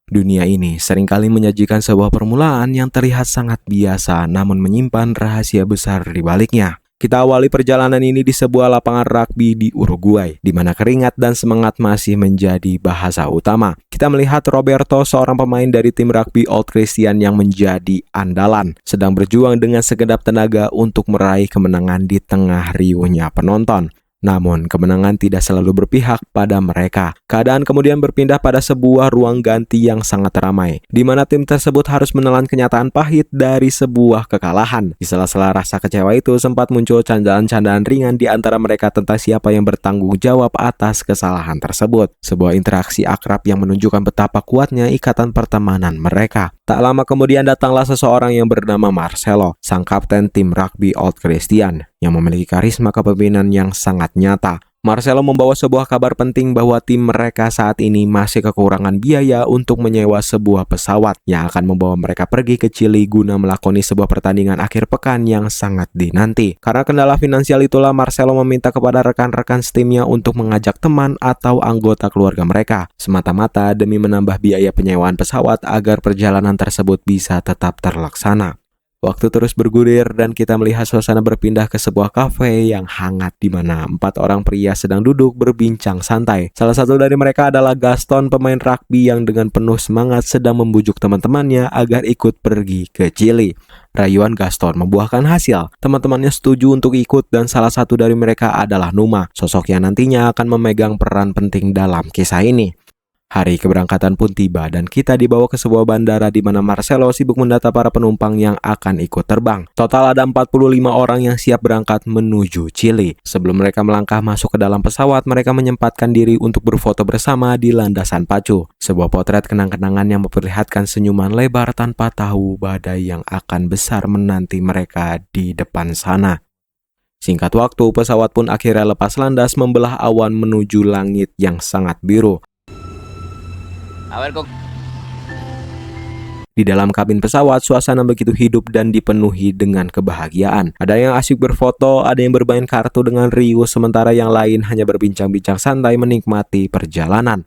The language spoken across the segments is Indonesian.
Dunia ini seringkali menyajikan sebuah permulaan yang terlihat sangat biasa namun menyimpan rahasia besar di baliknya. Kita awali perjalanan ini di sebuah lapangan rugby di Uruguay, di mana keringat dan semangat masih menjadi bahasa utama. Kita melihat Roberto, seorang pemain dari tim rugby Old Christian yang menjadi andalan, sedang berjuang dengan segenap tenaga untuk meraih kemenangan di tengah riuhnya penonton. Namun, kemenangan tidak selalu berpihak pada mereka. Keadaan kemudian berpindah pada sebuah ruang ganti yang sangat ramai, di mana tim tersebut harus menelan kenyataan pahit dari sebuah kekalahan. Di sela-sela rasa kecewa itu, sempat muncul candaan-candaan ringan di antara mereka tentang siapa yang bertanggung jawab atas kesalahan tersebut. Sebuah interaksi akrab yang menunjukkan betapa kuatnya ikatan pertemanan mereka. Tak lama kemudian datanglah seseorang yang bernama Marcelo, sang kapten tim rugby Old Christian, yang memiliki karisma kepemimpinan yang sangat nyata. Marcelo membawa sebuah kabar penting bahwa tim mereka saat ini masih kekurangan biaya untuk menyewa sebuah pesawat yang akan membawa mereka pergi ke Chili guna melakoni sebuah pertandingan akhir pekan yang sangat dinanti. Karena kendala finansial itulah Marcelo meminta kepada rekan-rekan timnya untuk mengajak teman atau anggota keluarga mereka, semata-mata demi menambah biaya penyewaan pesawat agar perjalanan tersebut bisa tetap terlaksana. Waktu terus bergulir dan kita melihat suasana berpindah ke sebuah kafe yang hangat di mana 4 orang pria sedang duduk berbincang santai. Salah satu dari mereka adalah Gaston, pemain rugby yang dengan penuh semangat sedang membujuk teman-temannya agar ikut pergi ke Chili. Rayuan Gaston membuahkan hasil. Teman-temannya setuju untuk ikut dan salah satu dari mereka adalah Numa, sosok yang nantinya akan memegang peran penting dalam kisah ini. Hari keberangkatan pun tiba dan kita dibawa ke sebuah bandara di mana Marcelo sibuk mendata para penumpang yang akan ikut terbang. Total ada 45 orang yang siap berangkat menuju Chili. Sebelum mereka melangkah masuk ke dalam pesawat, mereka menyempatkan diri untuk berfoto bersama di landasan pacu. Sebuah potret kenang-kenangan yang memperlihatkan senyuman lebar tanpa tahu badai yang akan besar menanti mereka di depan sana. Singkat waktu, pesawat pun akhirnya lepas landas membelah awan menuju langit yang sangat biru. Di dalam kabin pesawat, suasana begitu hidup dan dipenuhi dengan kebahagiaan. Ada yang asyik berfoto, ada yang bermain kartu dengan riuh, sementara yang lain hanya berbincang-bincang santai menikmati perjalanan.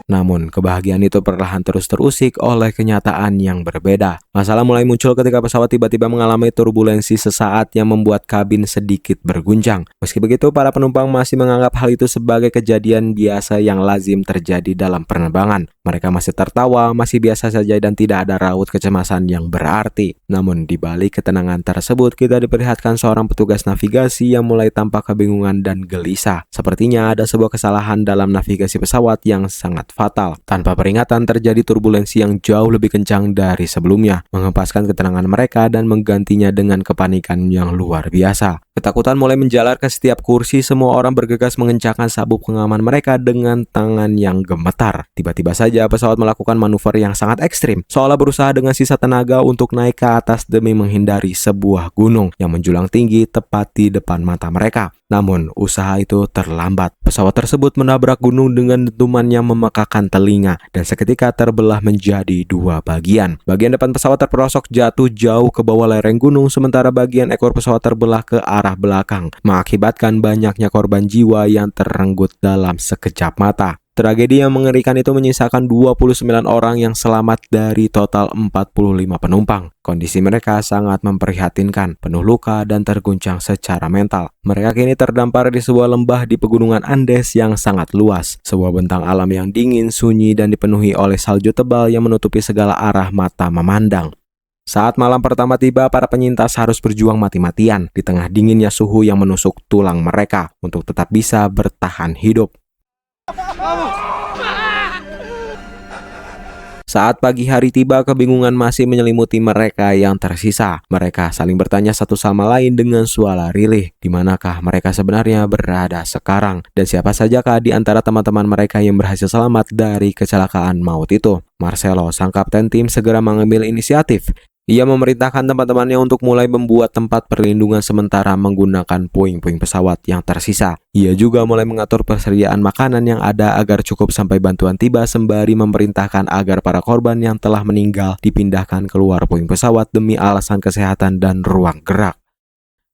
Namun, kebahagiaan itu perlahan terus terusik oleh kenyataan yang berbeda. Masalah mulai muncul ketika pesawat tiba-tiba mengalami turbulensi sesaat yang membuat kabin sedikit berguncang. Meski begitu, para penumpang masih menganggap hal itu sebagai kejadian biasa yang lazim terjadi dalam penerbangan. Mereka masih tertawa, masih biasa saja dan tidak ada raut kecemasan yang berarti. Namun, di balik ketenangan tersebut, kita diperlihatkan seorang petugas navigasi yang mulai tampak kebingungan dan gelisah. Sepertinya ada sebuah kesalahan dalam navigasi pesawat yang sangat fatal. Tanpa peringatan terjadi turbulensi yang jauh lebih kencang dari sebelumnya, menghempaskan ketenangan mereka dan menggantinya dengan kepanikan yang luar biasa. Ketakutan mulai menjalar ke setiap kursi, semua orang bergegas mengencangkan sabuk pengaman mereka dengan tangan yang gemetar. Tiba-tiba saja pesawat melakukan manuver yang sangat ekstrim, seolah berusaha dengan sisa tenaga untuk naik ke atas demi menghindari sebuah gunung yang menjulang tinggi tepat di depan mata mereka. Namun, usaha itu terlambat. Pesawat tersebut menabrak gunung dengan dentuman yang memekakan telinga dan seketika terbelah menjadi 2 bagian. Bagian depan pesawat terperosok jatuh jauh ke bawah lereng gunung, sementara bagian ekor pesawat terbelah ke arah belakang, mengakibatkan banyaknya korban jiwa yang terenggut dalam sekejap mata. Tragedi yang mengerikan itu menyisakan 29 orang yang selamat dari total 45 penumpang. Kondisi mereka sangat memprihatinkan, penuh luka dan terguncang secara mental. Mereka kini terdampar di sebuah lembah di pegunungan Andes yang sangat luas. Sebuah bentang alam yang dingin, sunyi dan dipenuhi oleh salju tebal yang menutupi segala arah mata memandang. Saat malam pertama tiba, para penyintas harus berjuang mati-matian di tengah dinginnya suhu yang menusuk tulang mereka untuk tetap bisa bertahan hidup. Saat pagi hari tiba, kebingungan masih menyelimuti mereka yang tersisa. Mereka saling bertanya satu sama lain dengan suara rilih, di manakah mereka sebenarnya berada sekarang, dan siapa sajakah di antara teman-teman mereka yang berhasil selamat dari kecelakaan maut itu. Marcelo, sang kapten tim, segera mengambil inisiatif. Ia memerintahkan teman-temannya untuk mulai membuat tempat perlindungan sementara menggunakan puing-puing pesawat yang tersisa. Ia juga mulai mengatur persediaan makanan yang ada agar cukup sampai bantuan tiba, sembari memerintahkan agar para korban yang telah meninggal dipindahkan keluar puing pesawat demi alasan kesehatan dan ruang gerak.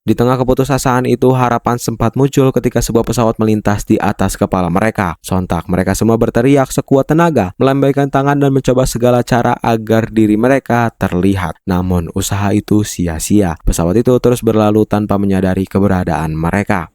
Di tengah keputusasaan itu, harapan sempat muncul ketika sebuah pesawat melintas di atas kepala mereka. Sontak mereka semua berteriak sekuat tenaga, melambaikan tangan dan mencoba segala cara agar diri mereka terlihat. Namun usaha itu sia-sia. Pesawat itu terus berlalu tanpa menyadari keberadaan mereka.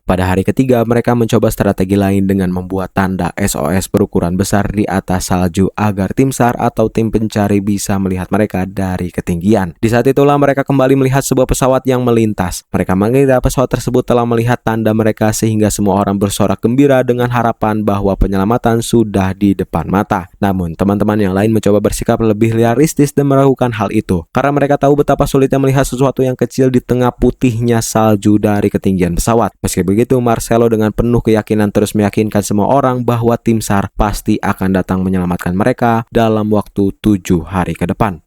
Pada hari ketiga, mereka mencoba strategi lain dengan membuat tanda SOS berukuran besar di atas salju agar tim SAR atau tim pencari bisa melihat mereka dari ketinggian. Di saat itulah mereka kembali melihat sebuah pesawat yang melintas. Mereka mengira pesawat tersebut telah melihat tanda mereka sehingga semua orang bersorak gembira dengan harapan bahwa penyelamatan sudah di depan mata. Namun, teman-teman yang lain mencoba bersikap lebih realistis dan melakukan hal itu. Karena mereka tahu betapa sulitnya melihat sesuatu yang kecil di tengah putihnya salju dari ketinggian pesawat. Meski begitu, Marcelo dengan penuh keyakinan terus meyakinkan semua orang bahwa tim SAR pasti akan datang menyelamatkan mereka dalam waktu 7 hari ke depan.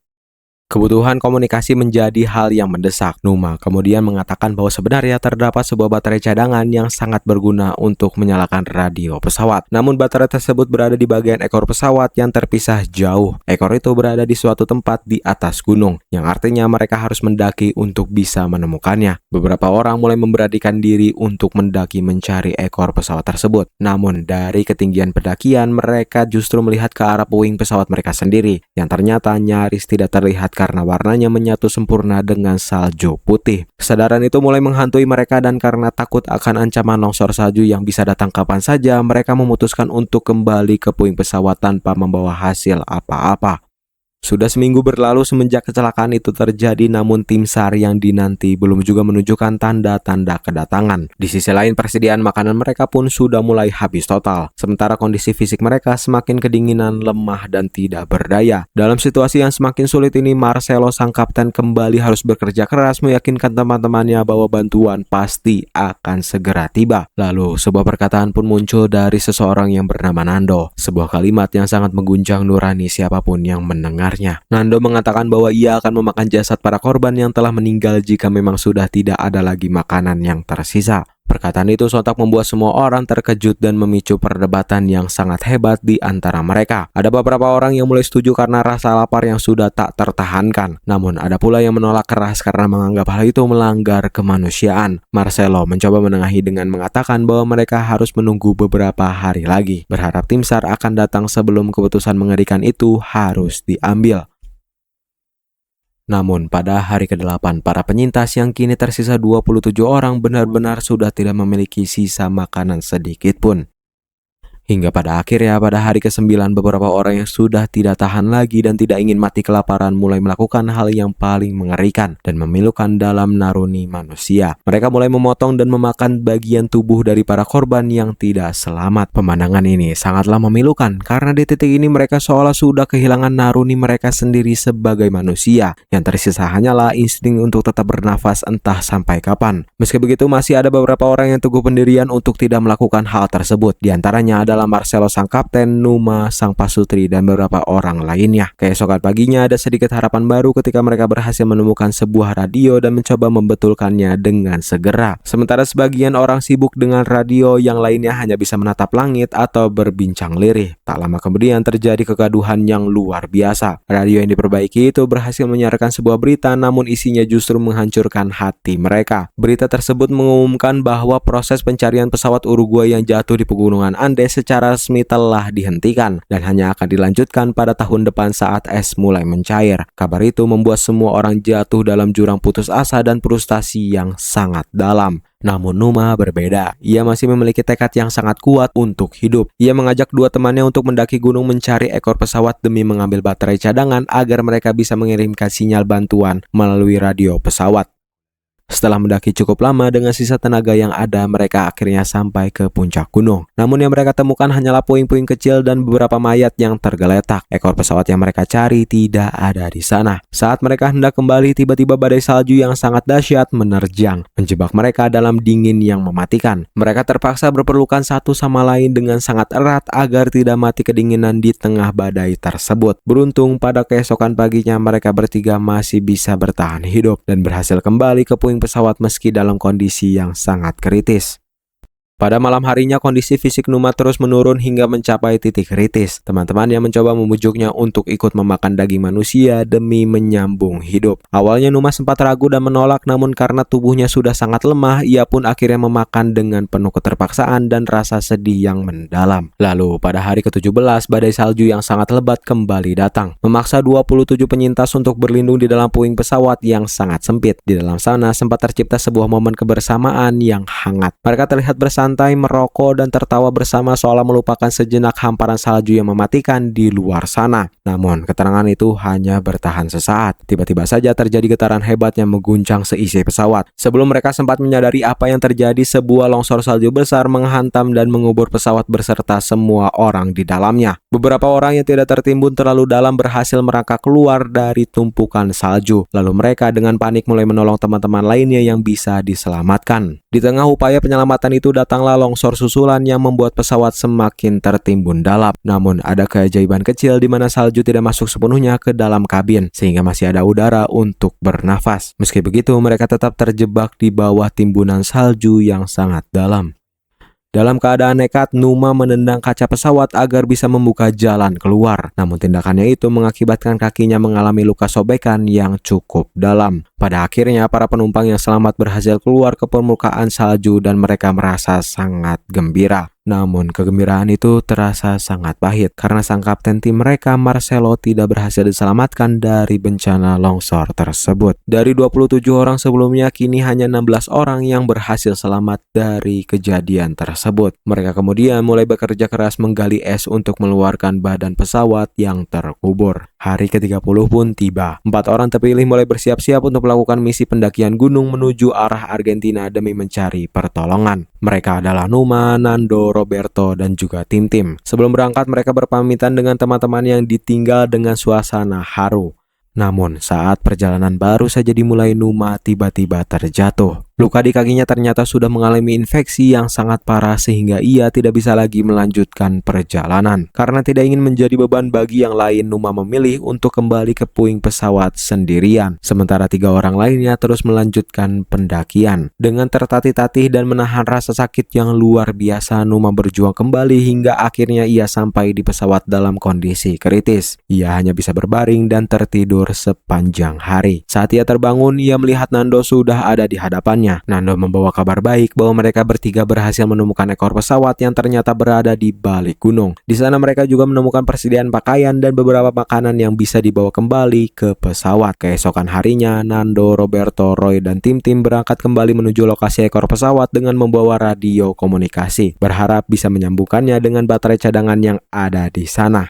Kebutuhan komunikasi menjadi hal yang mendesak. Numa kemudian mengatakan bahwa sebenarnya terdapat sebuah baterai cadangan yang sangat berguna untuk menyalakan radio pesawat. Namun baterai tersebut berada di bagian ekor pesawat yang terpisah jauh. Ekor itu berada di suatu tempat di atas gunung, yang artinya mereka harus mendaki untuk bisa menemukannya. Beberapa orang mulai memberanikan diri untuk mendaki mencari ekor pesawat tersebut. Namun dari ketinggian pendakian, mereka justru melihat ke arah puing pesawat mereka sendiri, yang ternyata nyaris tidak terlihat karena warnanya menyatu sempurna dengan salju putih. Kesadaran itu mulai menghantui mereka dan karena takut akan ancaman longsor salju yang bisa datang kapan saja, mereka memutuskan untuk kembali ke puing pesawat tanpa membawa hasil apa-apa. Sudah seminggu berlalu semenjak kecelakaan itu terjadi, namun tim SAR yang dinanti belum juga menunjukkan tanda-tanda kedatangan. Di sisi lain, persediaan makanan mereka pun sudah mulai habis total. Sementara kondisi fisik mereka semakin kedinginan, lemah, dan tidak berdaya. Dalam situasi yang semakin sulit ini, Marcelo sang kapten kembali harus bekerja keras meyakinkan teman-temannya bahwa bantuan pasti akan segera tiba. Lalu, sebuah perkataan pun muncul dari seseorang yang bernama Nando. Sebuah kalimat yang sangat mengguncang nurani siapapun yang mendengar. Nando mengatakan bahwa ia akan memakan jasad para korban yang telah meninggal jika memang sudah tidak ada lagi makanan yang tersisa. Perkataan itu sontak membuat semua orang terkejut dan memicu perdebatan yang sangat hebat di antara mereka. Ada beberapa orang yang mulai setuju karena rasa lapar yang sudah tak tertahankan. Namun ada pula yang menolak keras karena menganggap hal itu melanggar kemanusiaan. Marcelo mencoba menengahi dengan mengatakan bahwa mereka harus menunggu beberapa hari lagi. Berharap tim SAR akan datang sebelum keputusan mengerikan itu harus diambil. Namun pada hari ke-8, para penyintas yang kini tersisa 27 orang benar-benar sudah tidak memiliki sisa makanan sedikit pun. Hingga pada akhirnya pada hari ke-9 beberapa orang yang sudah tidak tahan lagi dan tidak ingin mati kelaparan mulai melakukan hal yang paling mengerikan dan memilukan dalam naruni manusia. Mereka mulai memotong dan memakan bagian tubuh dari para korban yang tidak selamat. Pemandangan ini sangatlah memilukan karena di titik ini mereka seolah sudah kehilangan naruni mereka sendiri sebagai manusia. Yang tersisa hanyalah insting untuk tetap bernafas entah sampai kapan. Meski begitu masih ada beberapa orang yang teguh pendirian untuk tidak melakukan hal tersebut. Di antaranya adalah Marcelo sang kapten, Numa sang pasutri, dan beberapa orang lainnya. Keesokan paginya ada sedikit harapan baru ketika mereka berhasil menemukan sebuah radio dan mencoba membetulkannya dengan segera. Sementara sebagian orang sibuk dengan radio, yang lainnya hanya bisa menatap langit atau berbincang lirih. Tak lama kemudian terjadi kegaduhan yang luar biasa. Radio yang diperbaiki itu berhasil menyiarkan sebuah berita, namun isinya justru menghancurkan hati mereka. Berita tersebut mengumumkan bahwa proses pencarian pesawat Uruguay yang jatuh di pegunungan Andes secara resmi telah dihentikan dan hanya akan dilanjutkan pada tahun depan saat es mulai mencair. Kabar itu membuat semua orang jatuh dalam jurang putus asa dan frustasi yang sangat dalam. Namun Numa berbeda. Ia masih memiliki tekad yang sangat kuat untuk hidup. Ia mengajak dua temannya untuk mendaki gunung mencari ekor pesawat demi mengambil baterai cadangan agar mereka bisa mengirimkan sinyal bantuan melalui radio pesawat. Setelah mendaki cukup lama dengan sisa tenaga yang ada, mereka akhirnya sampai ke puncak gunung. Namun yang mereka temukan hanyalah puing-puing kecil dan beberapa mayat yang tergeletak. Ekor pesawat yang mereka cari tidak ada di sana. Saat mereka hendak kembali, tiba-tiba badai salju yang sangat dahsyat menerjang, menjebak mereka dalam dingin yang mematikan. Mereka terpaksa berpelukan satu sama lain dengan sangat erat agar tidak mati kedinginan di tengah badai tersebut. Beruntung pada keesokan paginya mereka bertiga masih bisa bertahan hidup dan berhasil kembali ke puing pesawat meski dalam kondisi yang sangat kritis. Pada malam harinya kondisi fisik Numa terus menurun hingga mencapai titik kritis. Teman-teman yang mencoba membujuknya untuk ikut memakan daging manusia demi menyambung hidup. Awalnya Numa sempat ragu dan menolak, namun karena tubuhnya sudah sangat lemah, ia pun akhirnya memakan dengan penuh keterpaksaan dan rasa sedih yang mendalam. Lalu pada hari ke-17, badai salju yang sangat lebat kembali datang, memaksa 27 penyintas untuk berlindung di dalam puing pesawat yang sangat sempit. Di dalam sana sempat tercipta sebuah momen kebersamaan yang hangat. Mereka terlihat bersantai, merokok, dan tertawa bersama seolah melupakan sejenak hamparan salju yang mematikan di luar sana. Namun, ketenangan itu hanya bertahan sesaat. Tiba-tiba saja terjadi getaran hebat yang mengguncang seisi pesawat. Sebelum mereka sempat menyadari apa yang terjadi, sebuah longsor salju besar menghantam dan mengubur pesawat berserta semua orang di dalamnya. Beberapa orang yang tidak tertimbun terlalu dalam berhasil merangkak keluar dari tumpukan salju. Lalu mereka dengan panik mulai menolong teman-teman lainnya yang bisa diselamatkan. Di tengah upaya penyelamatan itu datanglah longsor susulan yang membuat pesawat semakin tertimbun dalam. Namun ada keajaiban kecil di mana salju tidak masuk sepenuhnya ke dalam kabin sehingga masih ada udara untuk bernafas. Meski begitu mereka tetap terjebak di bawah timbunan salju yang sangat dalam. Dalam keadaan nekat, Numa menendang kaca pesawat agar bisa membuka jalan keluar. Namun tindakannya itu mengakibatkan kakinya mengalami luka sobekan yang cukup dalam. Pada akhirnya, para penumpang yang selamat berhasil keluar ke permukaan salju dan mereka merasa sangat gembira. Namun kegembiraan itu terasa sangat pahit karena sang kapten tim mereka, Marcelo, tidak berhasil diselamatkan dari bencana longsor tersebut. Dari 27 orang sebelumnya, kini hanya 16 orang yang berhasil selamat dari kejadian tersebut. Mereka kemudian mulai bekerja keras menggali es untuk mengeluarkan badan pesawat yang terkubur. Hari ke-30 pun tiba. 4 orang terpilih mulai bersiap-siap untuk melakukan misi pendakian gunung menuju arah Argentina demi mencari pertolongan. Mereka adalah Numa, Nando, Roberto, dan juga tim-tim. Sebelum berangkat, mereka berpamitan dengan teman-teman yang ditinggal dengan suasana haru. Namun, saat perjalanan baru saja dimulai, Numa tiba-tiba terjatuh. Luka di kakinya ternyata sudah mengalami infeksi yang sangat parah sehingga ia tidak bisa lagi melanjutkan perjalanan. Karena tidak ingin menjadi beban bagi yang lain, Numa memilih untuk kembali ke puing pesawat sendirian. Sementara 3 orang lainnya terus melanjutkan pendakian. Dengan tertatih-tatih dan menahan rasa sakit yang luar biasa, Numa berjuang kembali hingga akhirnya ia sampai di pesawat dalam kondisi kritis. Ia hanya bisa berbaring dan tertidur sepanjang hari. Saat ia terbangun, ia melihat Nando sudah ada di hadapannya. Nando membawa kabar baik bahwa mereka bertiga berhasil menemukan ekor pesawat yang ternyata berada di balik gunung. Di sana mereka juga menemukan persediaan pakaian dan beberapa makanan yang bisa dibawa kembali ke pesawat. Keesokan harinya, Nando, Roberto, Roy, dan tim-tim berangkat kembali menuju lokasi ekor pesawat dengan membawa radio komunikasi, berharap bisa menyambungkannya dengan baterai cadangan yang ada di sana.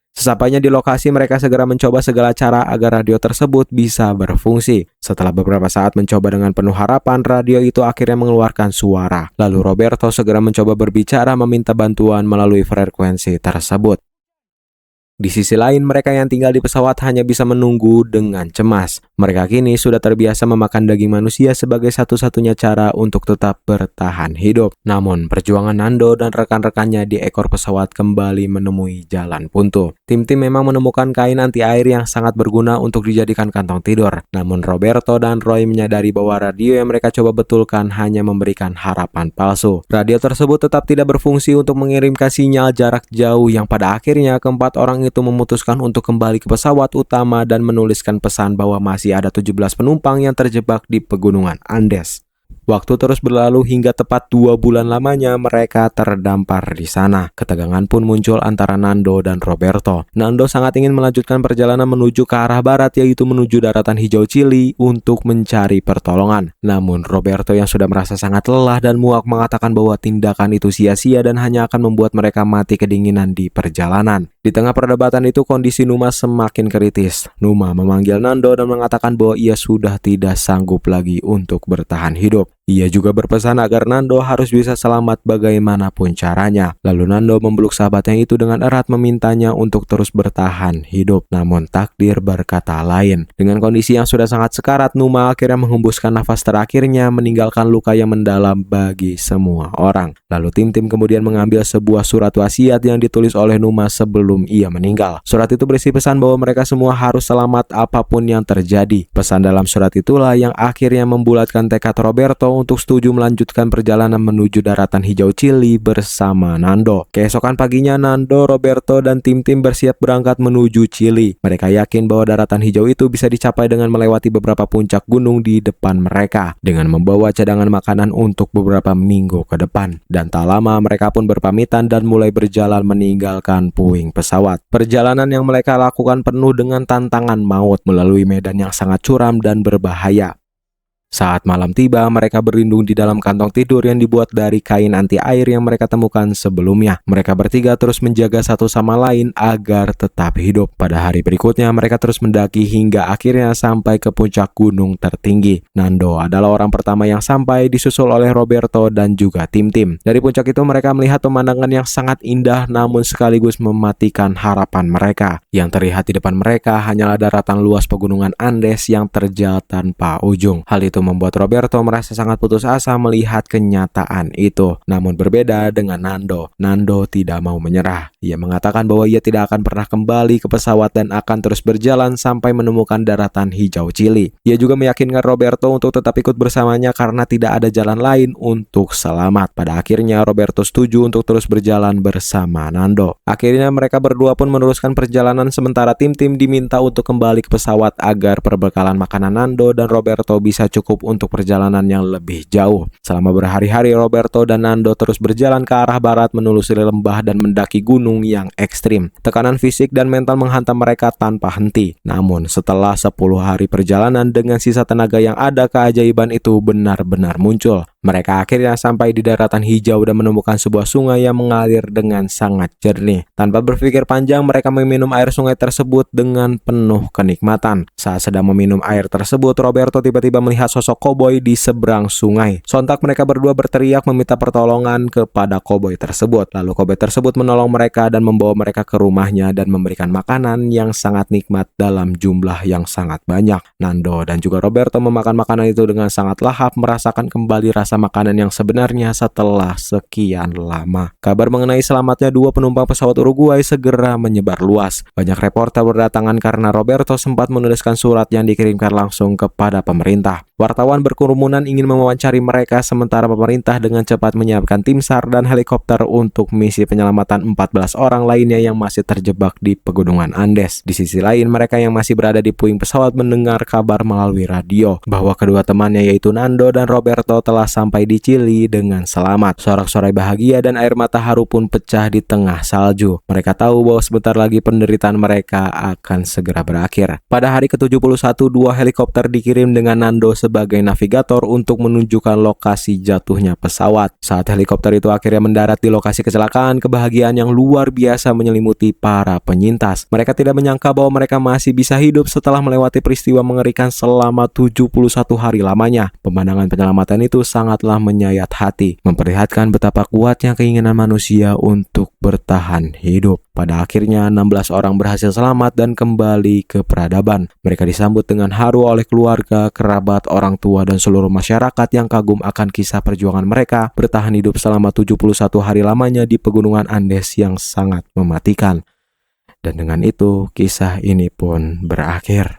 Sesampainya di lokasi, mereka segera mencoba segala cara agar radio tersebut bisa berfungsi. Setelah beberapa saat mencoba dengan penuh harapan, radio itu akhirnya mengeluarkan suara. Lalu Roberto segera mencoba berbicara meminta bantuan melalui frekuensi tersebut. Di sisi lain, mereka yang tinggal di pesawat hanya bisa menunggu dengan cemas. Mereka kini sudah terbiasa memakan daging manusia sebagai satu-satunya cara untuk tetap bertahan hidup. Namun, perjuangan Nando dan rekan-rekannya di ekor pesawat kembali menemui jalan buntu. Tim-tim memang menemukan kain anti air yang sangat berguna untuk dijadikan kantong tidur. Namun, Roberto dan Roy menyadari bahwa radio yang mereka coba betulkan hanya memberikan harapan palsu. Radio tersebut tetap tidak berfungsi untuk mengirimkan sinyal jarak jauh yang pada akhirnya keempat orang itu memutuskan untuk kembali ke pesawat utama dan menuliskan pesan bahwa masih ada 17 penumpang yang terjebak di pegunungan Andes. Waktu terus berlalu hingga tepat 2 bulan lamanya mereka terdampar di sana. Ketegangan pun muncul antara Nando dan Roberto. Nando sangat ingin melanjutkan perjalanan menuju ke arah barat, yaitu menuju daratan hijau Chili untuk mencari pertolongan. Namun Roberto yang sudah merasa sangat lelah dan muak mengatakan bahwa tindakan itu sia-sia dan hanya akan membuat mereka mati kedinginan di perjalanan. Di tengah perdebatan itu kondisi Numa semakin kritis. Numa memanggil Nando dan mengatakan bahwa ia sudah tidak sanggup lagi untuk bertahan hidup. Ia juga berpesan agar Nando harus bisa selamat bagaimanapun caranya. Lalu Nando memeluk sahabatnya itu dengan erat memintanya untuk terus bertahan hidup. Namun takdir berkata lain. Dengan kondisi yang sudah sangat sekarat, Numa akhirnya menghembuskan nafas terakhirnya meninggalkan luka yang mendalam bagi semua orang. Lalu tim-tim kemudian mengambil sebuah surat wasiat yang ditulis oleh Numa sebelum ia meninggal. Surat itu berisi pesan bahwa mereka semua harus selamat apapun yang terjadi. Pesan dalam surat itulah yang akhirnya membulatkan tekad Roberto untuk setuju melanjutkan perjalanan menuju daratan hijau Chili bersama Nando. Keesokan paginya Nando, Roberto, dan tim-tim bersiap berangkat menuju Chili. Mereka yakin bahwa daratan hijau itu bisa dicapai dengan melewati beberapa puncak gunung di depan mereka, dengan membawa cadangan makanan untuk beberapa minggu ke depan. Dan tak lama mereka pun berpamitan dan mulai berjalan meninggalkan puing pesawat. Perjalanan yang mereka lakukan penuh dengan tantangan maut melalui medan yang sangat curam dan berbahaya. Saat malam tiba, mereka berlindung di dalam kantong tidur yang dibuat dari kain anti air yang mereka temukan sebelumnya. Mereka bertiga terus menjaga satu sama lain agar tetap hidup. Pada hari berikutnya, mereka terus mendaki hingga akhirnya sampai ke puncak gunung tertinggi. Nando adalah orang pertama yang sampai, disusul oleh Roberto dan juga tim-tim. Dari puncak itu, mereka melihat pemandangan yang sangat indah namun sekaligus mematikan harapan mereka. Yang terlihat di depan mereka hanyalah daratan luas pegunungan Andes yang terjal tanpa ujung. Hal itu membuat Roberto merasa sangat putus asa melihat kenyataan itu. Namun berbeda dengan Nando. Nando tidak mau menyerah. Ia mengatakan bahwa ia tidak akan pernah kembali ke pesawat dan akan terus berjalan sampai menemukan daratan hijau Chili. Ia juga meyakinkan Roberto untuk tetap ikut bersamanya karena tidak ada jalan lain untuk selamat. Pada akhirnya Roberto setuju untuk terus berjalan bersama Nando. Akhirnya mereka berdua pun meneruskan perjalanan sementara tim-tim diminta untuk kembali ke pesawat agar perbekalan makanan Nando dan Roberto bisa cukup untuk perjalanan yang lebih jauh. Selama berhari-hari Roberto dan Nando terus berjalan ke arah barat menelusuri lembah dan mendaki gunung yang ekstrim. Tekanan fisik dan mental menghantam mereka tanpa henti. Namun setelah 10 hari perjalanan dengan sisa tenaga yang ada, keajaiban itu benar-benar muncul. Mereka akhirnya sampai di daratan hijau dan menemukan sebuah sungai yang mengalir dengan sangat jernih. Tanpa berpikir panjang, mereka meminum air sungai tersebut dengan penuh kenikmatan. Saat sedang meminum air tersebut, Roberto tiba-tiba melihat sosok koboi di seberang sungai. Sontak mereka berdua berteriak meminta pertolongan kepada koboi tersebut. Lalu koboi tersebut menolong mereka dan membawa mereka ke rumahnya dan memberikan makanan yang sangat nikmat dalam jumlah yang sangat banyak. Nando dan juga Roberto memakan makanan itu dengan sangat lahap, merasakan kembali rasa makanan yang sebenarnya setelah sekian lama. Kabar mengenai selamatnya dua penumpang pesawat Uruguay segera menyebar luas. Banyak reporter berdatangan karena Roberto sempat menuliskan surat yang dikirimkan langsung kepada pemerintah. Wartawan berkerumunan ingin mewawancari mereka sementara pemerintah dengan cepat menyiapkan tim SAR dan helikopter untuk misi penyelamatan 14 orang lainnya yang masih terjebak di pegunungan Andes. Di sisi lain, mereka yang masih berada di puing pesawat mendengar kabar melalui radio bahwa kedua temannya yaitu Nando dan Roberto telah sampai di Chili dengan selamat. Sorak-sorai bahagia dan air mata haru pun pecah di tengah salju. Mereka tahu bahwa sebentar lagi penderitaan mereka akan segera berakhir. Pada hari ke-71, dua helikopter dikirim dengan Nando sebagai navigator untuk menunjukkan lokasi jatuhnya pesawat. Saat helikopter itu akhirnya mendarat di lokasi kecelakaan, kebahagiaan yang luar biasa menyelimuti para penyintas. Mereka tidak menyangka bahwa mereka masih bisa hidup setelah melewati peristiwa mengerikan selama 71 hari lamanya. Pemandangan penyelamatan itu sangatlah menyayat hati, memperlihatkan betapa kuatnya keinginan manusia untuk bertahan hidup. Pada akhirnya 16 orang berhasil selamat dan kembali ke peradaban. Mereka disambut dengan haru oleh keluarga, kerabat, orang tua, dan seluruh masyarakat yang kagum akan kisah perjuangan mereka bertahan hidup selama 71 hari lamanya di pegunungan Andes yang sangat mematikan. Dan dengan itu kisah ini pun berakhir.